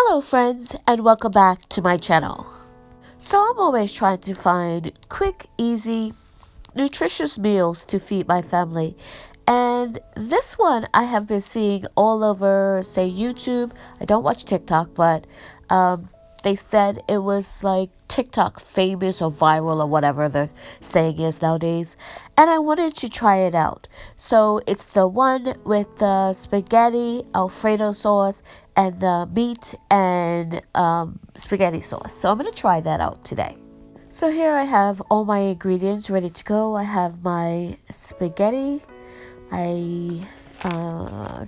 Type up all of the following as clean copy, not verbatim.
Hello friends and welcome back to my channel. So I'm always trying to find quick, easy, nutritious meals to feed my family. And this one I have been seeing all over, say, YouTube. I don't watch TikTok, but they said it was like TikTok famous or viral or whatever the saying is nowadays. And I wanted to try it out. So it's the one with the spaghetti, Alfredo sauce, and the meat and spaghetti sauce. So I'm going to try that out today. So here I have all my ingredients ready to go. I have my spaghetti. It's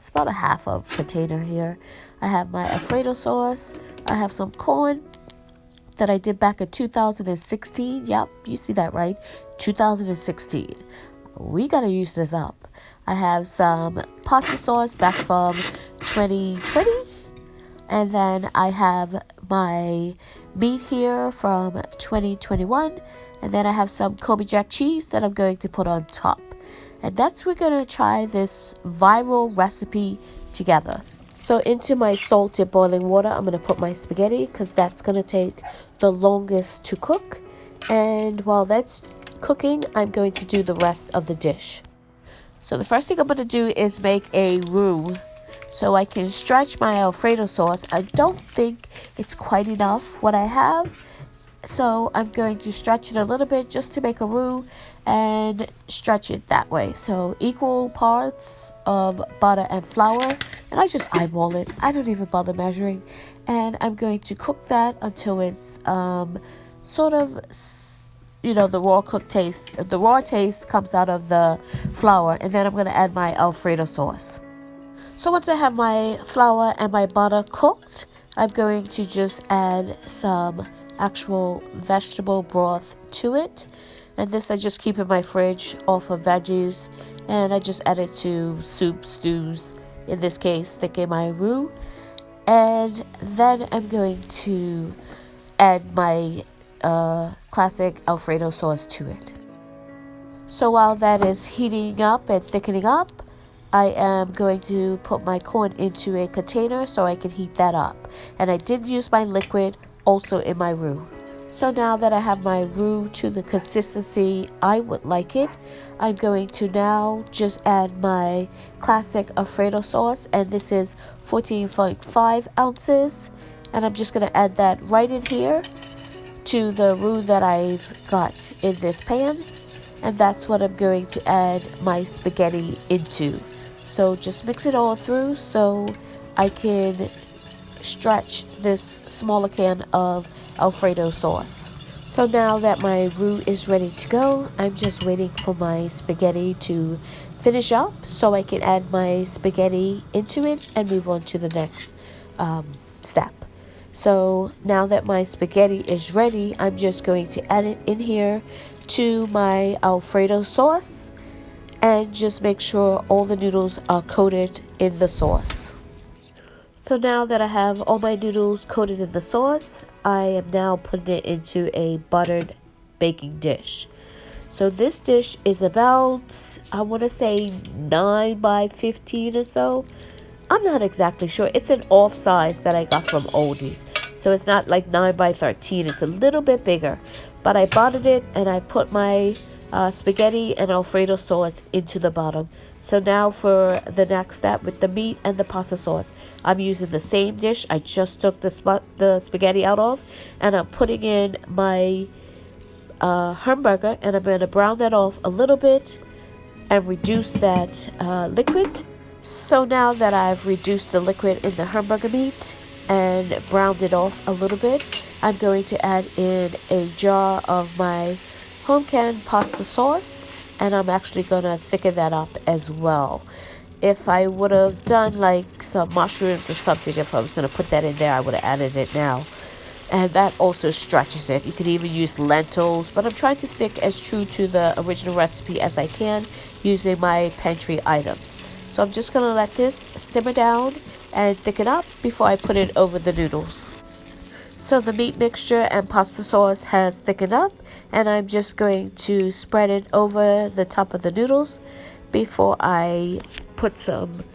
about a half a container here. I have my Alfredo sauce. I have some corn that I did back in 2016. Yep, you see that right. 2016. We gotta use this up. I have some pasta sauce back from 2020. And then I have my meat here from 2021. And then I have some Kobe Jack cheese that I'm going to put on top. And that's we're going to try this viral recipe together. So into my salted boiling water, I'm going to put my spaghetti because that's going to take the longest to cook. And while that's cooking, I'm going to do the rest of the dish. So the first thing I'm going to do is make a roux so I can stretch my Alfredo sauce. I don't think it's quite enough what I have. So I'm going to stretch it a little bit just to make a roux and stretch it that way. So equal parts of butter and flour. And I just eyeball it. I don't even bother measuring. And I'm going to cook that until it's sort of, you know, the raw cooked taste. The raw taste comes out of the flour. And then I'm going to add my Alfredo sauce. So once I have my flour and my butter cooked, I'm going to just add some actual vegetable broth to it. And this I just keep in my fridge off of veggies. And I just add it to soup, stews, in this case, thicken my roux. And then I'm going to add my classic Alfredo sauce to it. So while that is heating up and thickening up, I am going to put my corn into a container so I can heat that up. And I did use my liquid also in my roux. So now that I have my roux to the consistency I would like it, I'm going to now just add my classic Alfredo sauce. And this is 14.5 ounces. And I'm just going to add that right in here to the roux that I've got in this pan. And that's what I'm going to add my spaghetti into. So just mix it all through so I can stretch this smaller can of Alfredo sauce. So now that my roux is ready to go, I'm just waiting for my spaghetti to finish up so I can add my spaghetti into it and move on to the next step. So now that my spaghetti is ready, I'm just going to add it in here to my Alfredo sauce. And just make sure all the noodles are coated in the sauce. So now that I have all my noodles coated in the sauce, I am now putting it into a buttered baking dish. So this dish is about, I want to say 9 by 15 or so. I'm not exactly sure. It's an off size that I got from Aldi's. So it's not like 9 by 13. It's a little bit bigger. But I buttered it and I put my spaghetti and Alfredo sauce into the bottom. So now for the next step with the meat and the pasta sauce, I'm using the same dish I just took the spaghetti out of, and I'm putting in my hamburger, and I'm going to brown that off a little bit and reduce that liquid. So now that I've reduced the liquid in the hamburger meat and browned it off a little bit, I'm going to add in a jar of my home canned pasta sauce, and I'm actually going to thicken that up as well. If I would have done like some mushrooms or something, if I was going to put that in there, I would have added it now. And that also stretches it. You could even use lentils, but I'm trying to stick as true to the original recipe as I can using my pantry items. So I'm just going to let this simmer down and thicken up before I put it over the noodles. So the meat mixture and pasta sauce has thickened up, and I'm just going to spread it over the top of the noodles before I put some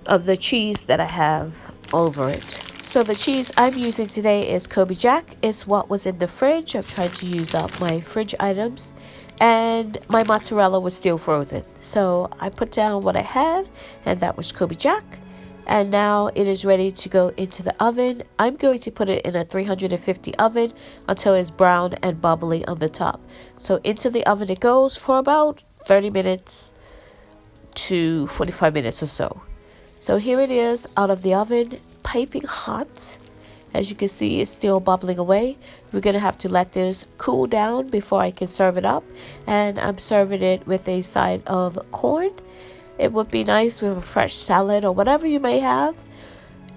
of the cheese that I have over it. So the cheese I'm using today is Kobe Jack. It's what was in the fridge. I'm trying to use up my fridge items. And my mozzarella was still frozen. So I put down what I had, and that was Kobe Jack. And now it is ready to go into the oven. I'm going to put it in a 350 oven until it's brown and bubbly on the top. So into the oven it goes for about 30 minutes to 45 minutes or so. So here it is out of the oven, piping hot. As you can see, it's still bubbling away. We're going to have to let this cool down before I can serve it up. And I'm serving it with a side of corn. It would be nice with a fresh salad or whatever you may have.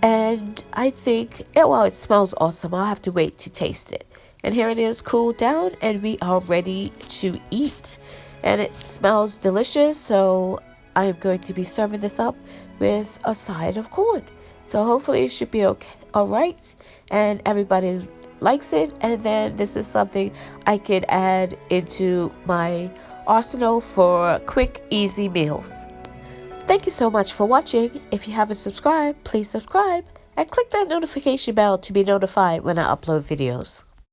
And I think, well, it smells awesome. I'll have to wait to taste it. And here it is cooled down and we are ready to eat. And it smells delicious. So I am going to be serving this up with a side of corn. So hopefully it should be okay, all right, and everybody likes it. And then this is something I can add into my arsenal for quick, easy meals. Thank you so much for watching. If you haven't subscribed, please subscribe and click that notification bell to be notified when I upload videos.